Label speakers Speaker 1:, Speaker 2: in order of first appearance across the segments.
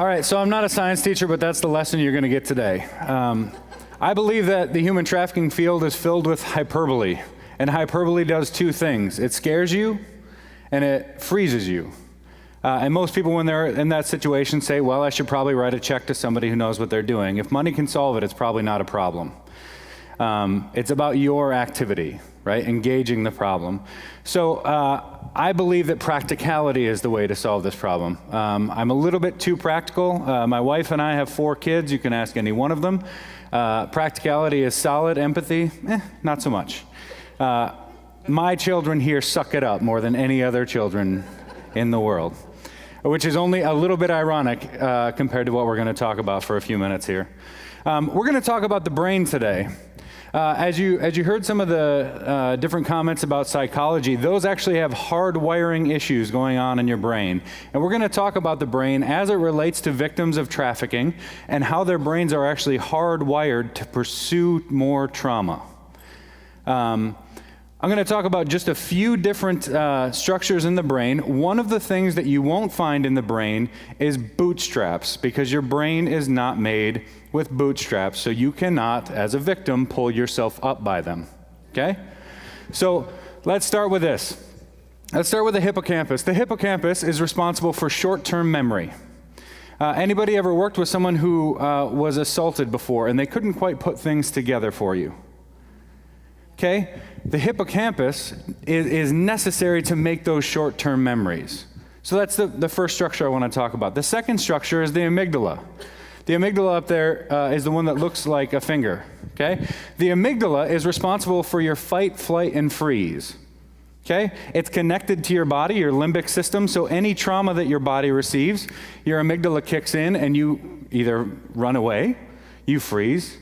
Speaker 1: right, so I'm not a science teacher, but that's the lesson you're going to get today. I believe that the human trafficking field is filled with hyperbole, and hyperbole does two things. It scares you, and it freezes you. And most people, when they're in that situation, say, well, I should probably write a check to somebody who knows what they're doing. If money can solve it, it's probably not a problem. It's about your activity, right? Engaging the problem. So I believe that practicality is the way to solve this problem. I'm a little bit too practical. My wife and I have 4 kids. You can ask any one of them. Practicality is solid. Empathy, not so much. My children here suck it up more than any other children in the world, which is only a little bit ironic compared to what we're going to talk about for a few minutes here. We're going to talk about the brain today. As you heard some of the different comments about psychology, those actually have hardwiring issues going on in your brain. And we're going to talk about the brain as it relates to victims of trafficking and how their brains are actually hardwired to pursue more trauma. I'm going to talk about just a few different structures in the brain. One of the things that you won't find in the brain is bootstraps, because your brain is not made with bootstraps, so you cannot, as a victim, pull yourself up by them, okay? So let's start with this. Let's start with the hippocampus. The hippocampus is responsible for short-term memory. Anybody ever worked with someone who was assaulted before and they couldn't quite put things together for you? Okay? The hippocampus is necessary to make those short-term memories. So that's the first structure I want to talk about. The second structure is the amygdala. The amygdala up there is the one that looks like a finger. Okay? The amygdala is responsible for your fight, flight, and freeze. Okay? It's connected to your body, your limbic system, so any trauma that your body receives, your amygdala kicks in and you either run away, you freeze,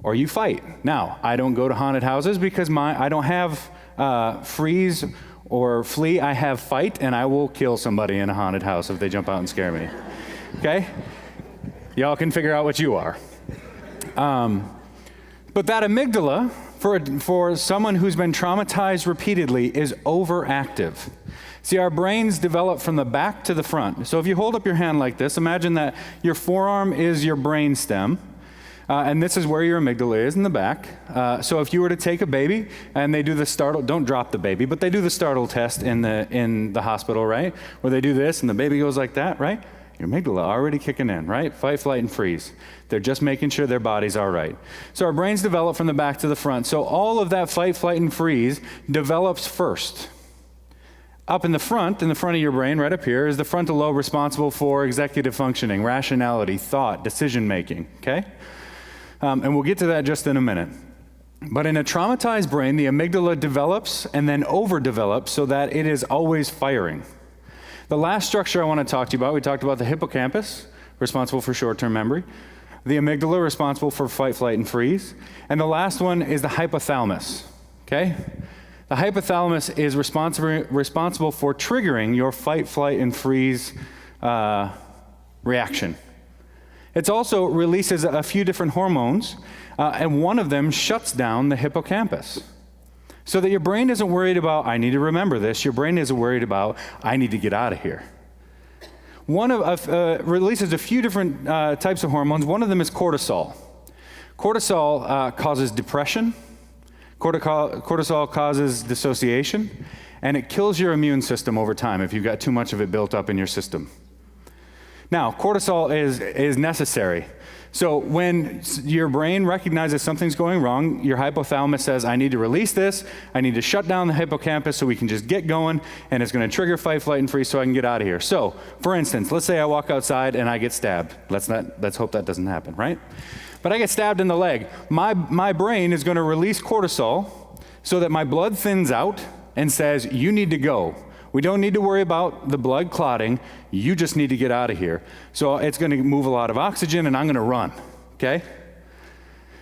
Speaker 1: or you fight. Now, I don't go to haunted houses because I don't have freeze or flee. I have fight, and I will kill somebody in a haunted house if they jump out and scare me. Okay? Y'all can figure out what you are. But that amygdala, for someone who's been traumatized repeatedly, is overactive. See, our brains develop from the back to the front. So if you hold up your hand like this, imagine that your forearm is your brain stem. And this is where your amygdala is, in the back. So if you were to take a baby and they do the startle, don't drop the baby, but they do the startle test in the hospital, right? Where they do this and the baby goes like that, right? Your amygdala already kicking in, right? Fight, flight, and freeze. They're just making sure their body's all right. So our brains develop from the back to the front. So all of that fight, flight, and freeze develops first. Up in the front of your brain, right up here, is the frontal lobe responsible for executive functioning, rationality, thought, decision-making, okay? And we'll get to that just in a minute. But in a traumatized brain, the amygdala develops and then overdevelops so that it is always firing. The last structure I want to talk to you about, we talked about the hippocampus, responsible for short-term memory, the amygdala, responsible for fight, flight, and freeze, and the last one is the hypothalamus, okay? The hypothalamus is responsible for triggering your fight, flight, and freeze reaction. It also releases a few different hormones, and one of them shuts down the hippocampus. So that your brain isn't worried about, I need to remember this. Your brain isn't worried about, I need to get out of here. One releases a few different types of hormones. One of them is cortisol. Cortisol causes depression. Cortisol causes dissociation, and it kills your immune system over time if you've got too much of it built up in your system. Now, cortisol is necessary. So when your brain recognizes something's going wrong, your hypothalamus says, I need to release this, I need to shut down the hippocampus so we can just get going, and it's going to trigger fight, flight, and freeze so I can get out of here. So, for instance, let's say I walk outside and I get stabbed. Let's hope that doesn't happen, right? But I get stabbed in the leg. My brain is going to release cortisol so that my blood thins out and says, you need to go. We don't need to worry about the blood clotting. You just need to get out of here. So it's going to move a lot of oxygen, and I'm going to run, okay?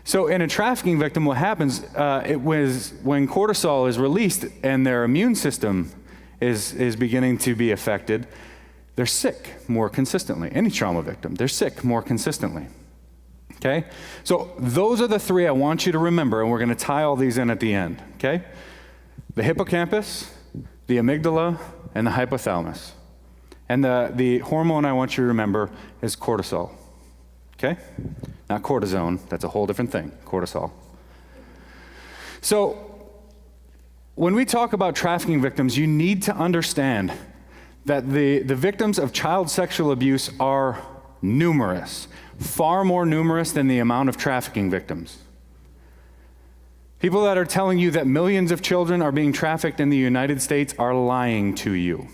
Speaker 1: So in a trafficking victim, what happens, it was when cortisol is released and their immune system is beginning to be affected, they're sick more consistently. Any trauma victim, they're sick more consistently, okay? So those are the 3 I want you to remember, and we're going to tie all these in at the end, okay? The hippocampus, the amygdala, and the hypothalamus. And the hormone I want you to remember is cortisol. Okay? Not cortisone. That's a whole different thing. Cortisol. So when we talk about trafficking victims, you need to understand that the victims of child sexual abuse are numerous, far more numerous than the amount of trafficking victims. People that are telling you that millions of children are being trafficked in the United States are lying to you.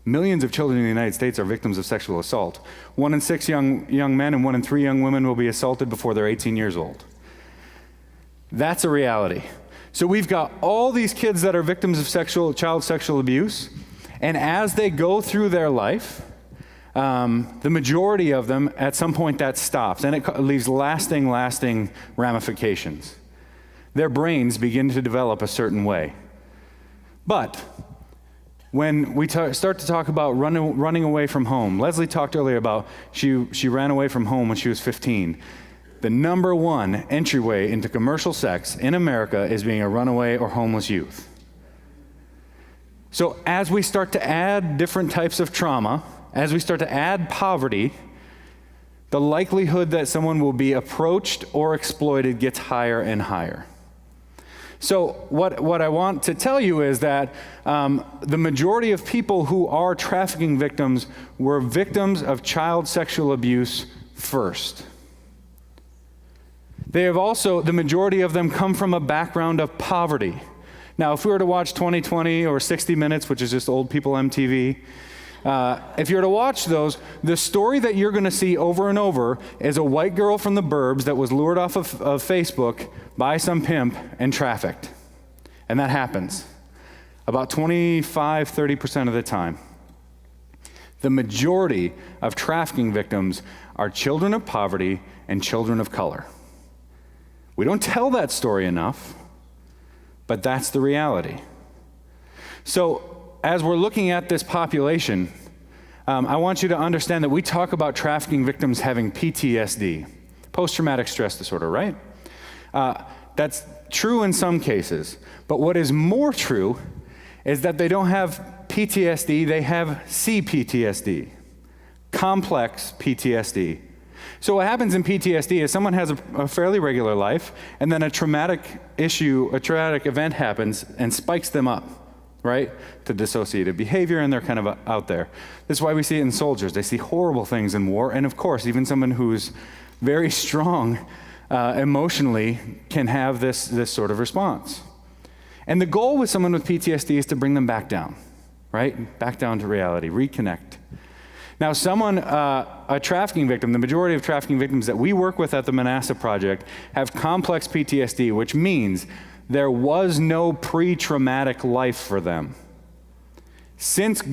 Speaker 1: Millions of children in the United States are victims of sexual assault. 1 in 6 young men and 1 in 3 young women will be assaulted before they're 18 years old. That's a reality. So we've got all these kids that are victims of child sexual abuse, and as they go through their life, the majority of them, at some point that stops, and it leaves lasting ramifications. Their brains begin to develop a certain way. But when we start to talk about running away from home, Leslie talked earlier about she ran away from home when she was 15. The number one entryway into commercial sex in America is being a runaway or homeless youth. So as we start to add different types of trauma, as we start to add poverty, the likelihood that someone will be approached or exploited gets higher and higher. So what I want to tell you is that the majority of people who are trafficking victims were victims of child sexual abuse first. They have also, the majority of them come from a background of poverty. Now, if we were to watch 2020 or 60 Minutes, which is just old people MTV, if you were to watch those, the story that you're going to see over and over is a white girl from the burbs that was lured off of Facebook by some pimp and trafficked. And that happens about 25-30% of the time. The majority of trafficking victims are children of poverty and children of color. We don't tell that story enough, but that's the reality. So as we're looking at this population, I want you to understand that we talk about trafficking victims having PTSD, post-traumatic stress disorder, right? That's true in some cases, but what is more true is that they don't have PTSD, they have CPTSD, complex PTSD. So what happens in PTSD is someone has a fairly regular life, and then a traumatic event happens and spikes them up, right, to dissociative behavior, and they're kind of out there. This is why we see it in soldiers. They see horrible things in war, and of course, even someone who's very strong emotionally can have this sort of response. And the goal with someone with PTSD is to bring them back down, right? Back down to reality, reconnect. Now, a trafficking victim, the majority of trafficking victims that we work with at the Manasseh Project have complex PTSD, which means there was no pre-traumatic life for them. Since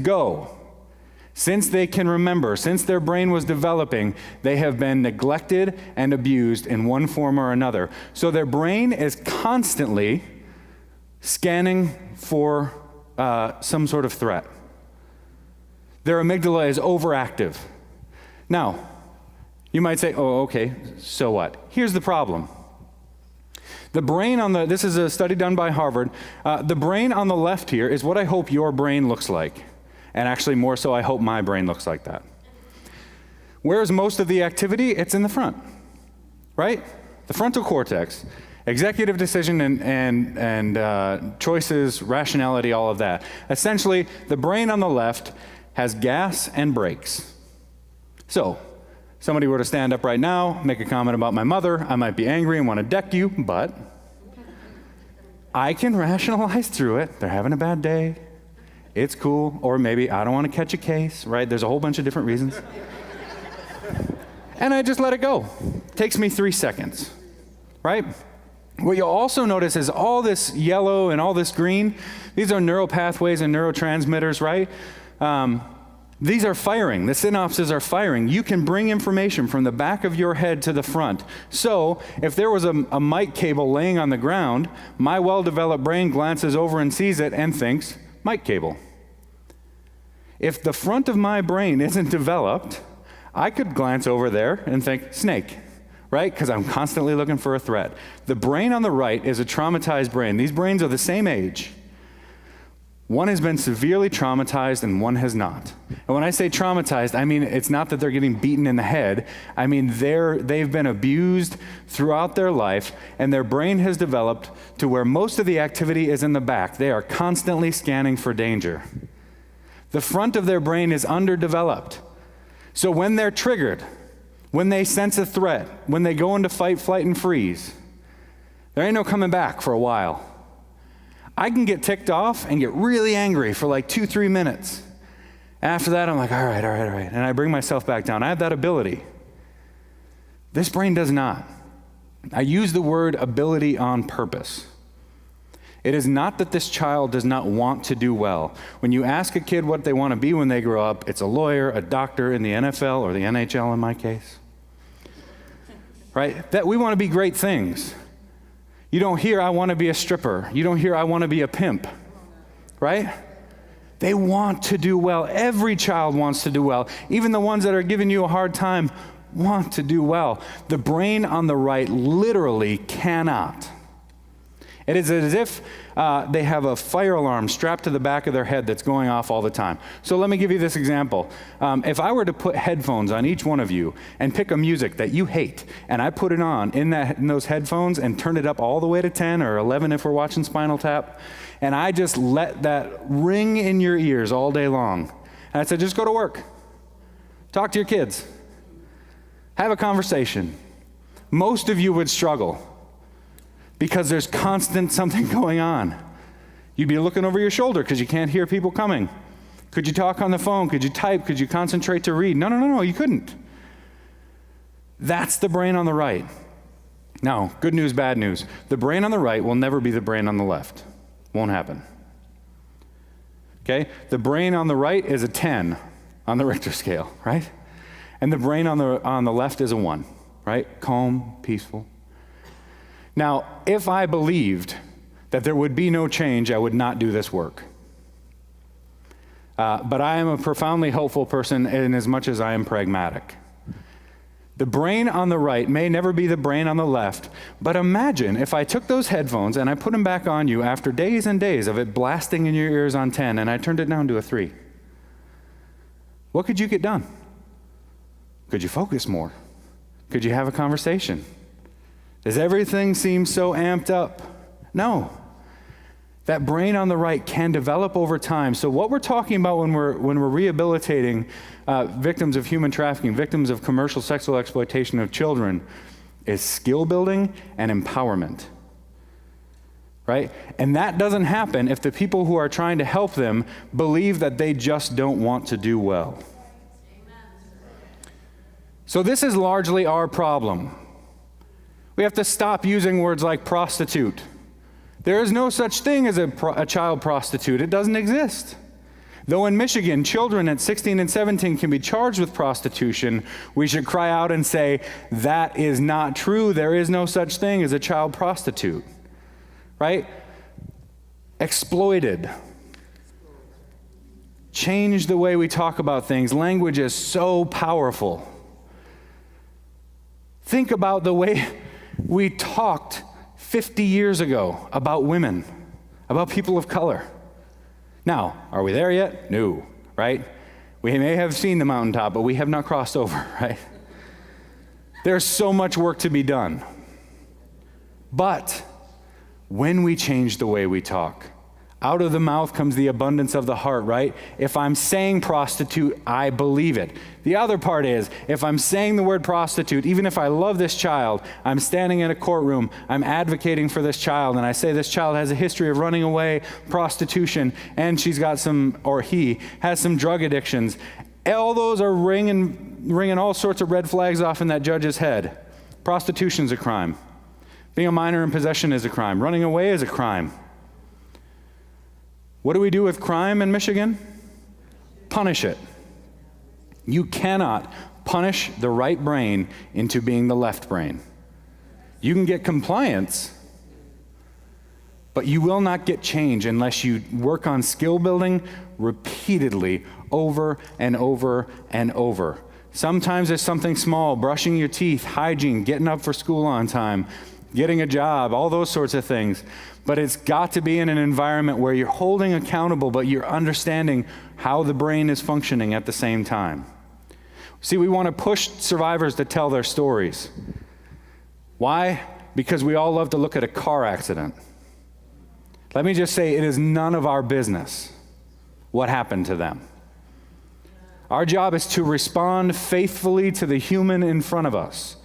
Speaker 1: they can remember, since their brain was developing, they have been neglected and abused in one form or another. So their brain is constantly scanning for some sort of threat. Their amygdala is overactive. Now, you might say, oh, okay, so what? Here's the problem. The brain this is a study done by Harvard, the brain on the left here is what I hope your brain looks like. And actually more so, I hope my brain looks like that. Where's most of the activity? It's in the front, right? The frontal cortex, executive decision and choices, rationality, all of that. Essentially, the brain on the left has gas and brakes. So, somebody were to stand up right now, make a comment about my mother, I might be angry and want to deck you, but I can rationalize through it. They're having a bad day. It's cool. Or maybe I don't want to catch a case, right? There's a whole bunch of different reasons. And I just let it go. Takes me 3 seconds, right? What you'll also notice is all this yellow and all this green, these are neural pathways and neurotransmitters, right? These are firing. The synapses are firing. You can bring information from the back of your head to the front. So if there was a mic cable laying on the ground, my well-developed brain glances over and sees it and thinks, mic cable. If the front of my brain isn't developed, I could glance over there and think, snake, right? Because I'm constantly looking for a threat. The brain on the right is a traumatized brain. These brains are the same age. One has been severely traumatized and one has not. And when I say traumatized, I mean it's not that they're getting beaten in the head. I mean they've been abused throughout their life, and their brain has developed to where most of the activity is in the back. They are constantly scanning for danger. The front of their brain is underdeveloped. So when they're triggered, when they sense a threat, when they go into fight, flight, and freeze, there ain't no coming back for a while. I can get ticked off and get really angry for like 2-3 minutes. After that, I'm like, all right. And I bring myself back down. I have that ability. This brain does not. I use the word ability on purpose. It is not that this child does not want to do well. When you ask a kid what they want to be when they grow up, it's a lawyer, a doctor in the NFL or the NHL in my case. Right? That we want to be great things. You don't hear, I want to be a stripper. You don't hear, I want to be a pimp. Right? They want to do well. Every child wants to do well. Even the ones that are giving you a hard time want to do well. The brain on the right literally cannot. It is as if they have a fire alarm strapped to the back of their head that's going off all the time. So let me give you this example. If I were to put headphones on each one of you and pick a music that you hate, and I put it on in those headphones and turn it up all the way to 10 or 11 if we're watching Spinal Tap, and I just let that ring in your ears all day long, and I said, just go to work. Talk to your kids. Have a conversation. Most of you would struggle, because there's constant something going on. You'd be looking over your shoulder because you can't hear people coming. Could you talk on the phone? Could you type? Could you concentrate to read? No, you couldn't. That's the brain on the right. Now, good news, bad news. The brain on the right will never be the brain on the left. Won't happen. Okay? The brain on the right is a 10 on the Richter scale, right? And the brain on the left is a 1, right? Calm, peaceful. Now, if I believed that there would be no change, I would not do this work. But I am a profoundly hopeful person in as much as I am pragmatic. The brain on the right may never be the brain on the left, but imagine if I took those headphones and I put them back on you after days and days of it blasting in your ears on 10, and I turned it down to a 3. What could you get done? Could you focus more? Could you have a conversation? Does everything seem so amped up? No. That brain on the right can develop over time. So what we're talking about when we're rehabilitating victims of human trafficking, victims of commercial sexual exploitation of children, is skill building and empowerment. Right? And that doesn't happen if the people who are trying to help them believe that they just don't want to do well. So this is largely our problem. We have to stop using words like prostitute. There is no such thing as a child prostitute. It doesn't exist. Though in Michigan, children at 16 and 17 can be charged with prostitution, we should cry out and say, that is not true. There is no such thing as a child prostitute. Right? Exploited. Change the way we talk about things. Language is so powerful. Think about the way we talked 50 years ago about women, about people of color. Now, are we there yet? No, right? We may have seen the mountaintop, but we have not crossed over, right? There's so much work to be done. But when we change the way we talk, out of the mouth comes the abundance of the heart, right? If I'm saying prostitute, I believe it. The other part is, if I'm saying the word prostitute, even if I love this child, I'm standing in a courtroom, I'm advocating for this child, and I say this child has a history of running away, prostitution, and she's got he has some drug addictions. All those are ringing all sorts of red flags off in that judge's head. Prostitution's a crime. Being a minor in possession is a crime. Running away is a crime. What do we do with crime in Michigan? Punish it. You cannot punish the right brain into being the left brain. You can get compliance, but you will not get change unless you work on skill building repeatedly over and over and over. Sometimes it's something small, brushing your teeth, hygiene, getting up for school on time. getting a job, all those sorts of things. But it's got to be in an environment where you're holding accountable, but you're understanding how the brain is functioning at the same time. See, we want to push survivors to tell their stories. Why? Because we all love to look at a car accident. Let me just say, it is none of our business what happened to them. Our job is to respond faithfully to the human in front of us,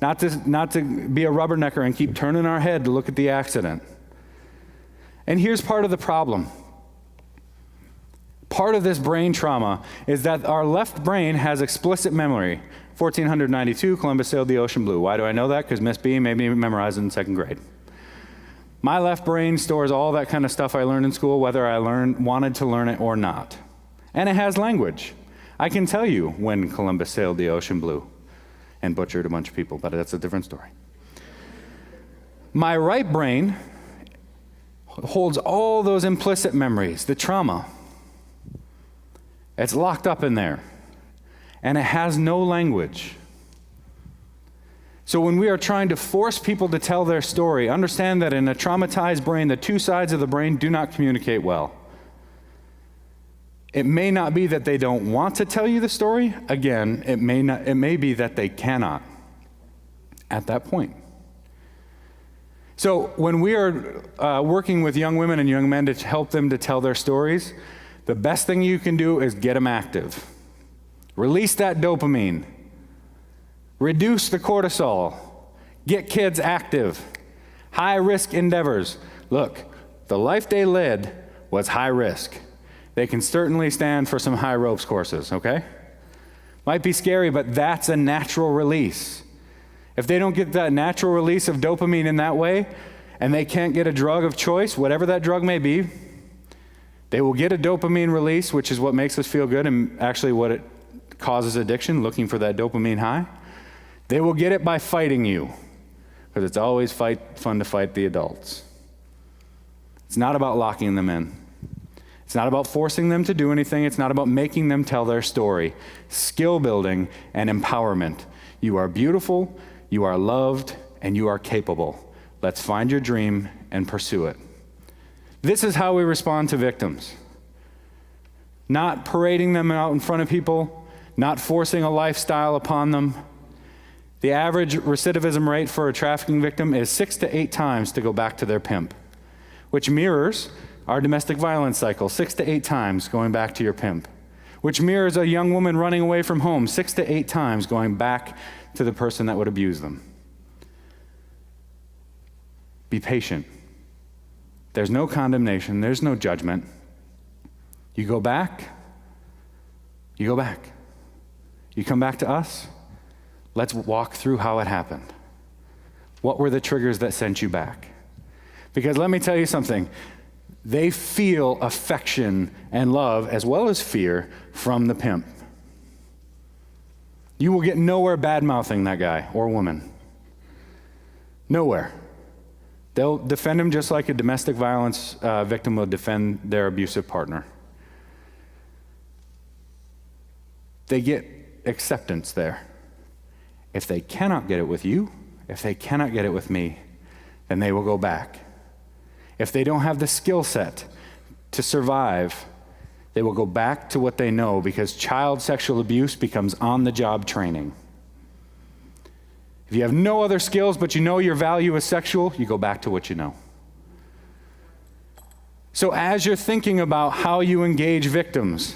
Speaker 1: not to be a rubbernecker and keep turning our head to look at the accident. And here's part of the problem. Part of this brain trauma is that our left brain has explicit memory. 1492, Columbus sailed the ocean blue. Why do I know that? Because Miss B made me memorize it in second grade. My left brain stores all that kind of stuff I learned in school, whether I wanted to learn it or not. And it has language. I can tell you when Columbus sailed the ocean blue and butchered a bunch of people, but that's a different story. My right brain holds all those implicit memories, the trauma. It's locked up in there, and it has no language. So when we are trying to force people to tell their story, understand that in a traumatized brain, the two sides of the brain do not communicate well. It may not be that they don't want to tell you the story. Again, it may be that they cannot at that point. So when we are working with young women and young men to help them to tell their stories, the best thing you can do is get them active. Release that dopamine. Reduce the cortisol. Get kids active. High-risk endeavors. Look, the life they led was high risk. They can certainly stand for some high ropes courses, okay? Might be scary, but that's a natural release. If they don't get that natural release of dopamine in that way, and they can't get a drug of choice, whatever that drug may be, they will get a dopamine release, which is what makes us feel good and actually what it causes addiction, looking for that dopamine high. They will get it by fighting you, because it's always fun to fight the adults. It's not about locking them in. It's not about forcing them to do anything. It's not about making them tell their story. Skill building and empowerment. You are beautiful, you are loved, and you are capable. Let's find your dream and pursue it. This is how we respond to victims. Not parading them out in front of people, not forcing a lifestyle upon them. The average recidivism rate for a trafficking victim is 6 to 8 times to go back to their pimp, which mirrors our domestic violence cycle, 6 to 8 times going back to your pimp, which mirrors a young woman running away from home, 6 to 8 times going back to the person that would abuse them. Be patient. There's no condemnation. There's no judgment. You go back. You go back. You come back to us. Let's walk through how it happened. What were the triggers that sent you back? Because let me tell you something. They feel affection and love as well as fear from the pimp. You will get nowhere bad-mouthing that guy or woman. Nowhere. They'll defend him just like a domestic violence victim will defend their abusive partner. They get acceptance there. If they cannot get it with you, if they cannot get it with me, then they will go back. If they don't have the skill set to survive, they will go back to what they know, because child sexual abuse becomes on-the-job training. If you have no other skills but you know your value is sexual, you go back to what you know. So as you're thinking about how you engage victims,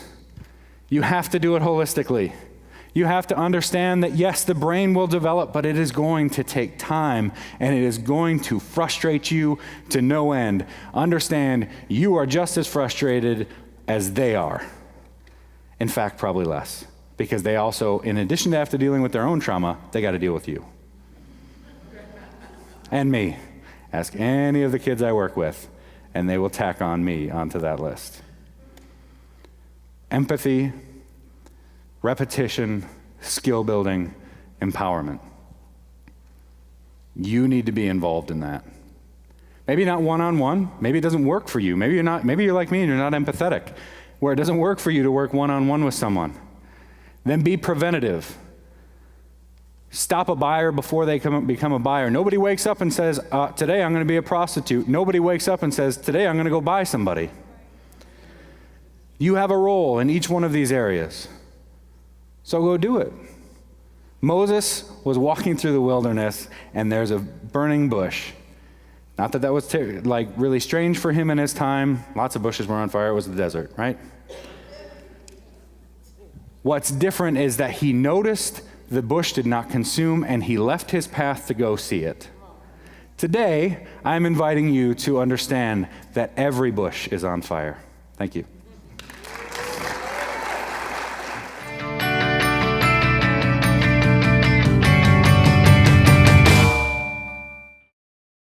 Speaker 1: you have to do it holistically. You have to understand that, yes, the brain will develop, but it is going to take time, and it is going to frustrate you to no end. Understand, you are just as frustrated as they are. In fact, probably less, because they also, in addition to have to dealing with their own trauma, they got to deal with you. And me. Ask any of the kids I work with, and they will tack on me onto that list. Empathy, repetition, skill building, empowerment. You need to be involved in that. Maybe not one-on-one. Maybe it doesn't work for you. Maybe you're like me and you're not empathetic, where it doesn't work for you to work one-on-one with someone. Then be preventative. stop a buyer before they become a buyer. Nobody wakes up and says, today I'm going to be a prostitute. Nobody wakes up and says, today I'm going to go buy somebody. You have a role in each one of these areas. So go do it. Moses was walking through the wilderness, and there's a burning bush. Not that that was really strange for him in his time. Lots of bushes were on fire. It was the desert, right? What's different is that he noticed the bush did not consume, and he left his path to go see it. Today, I'm inviting you to understand that every bush is on fire. Thank you.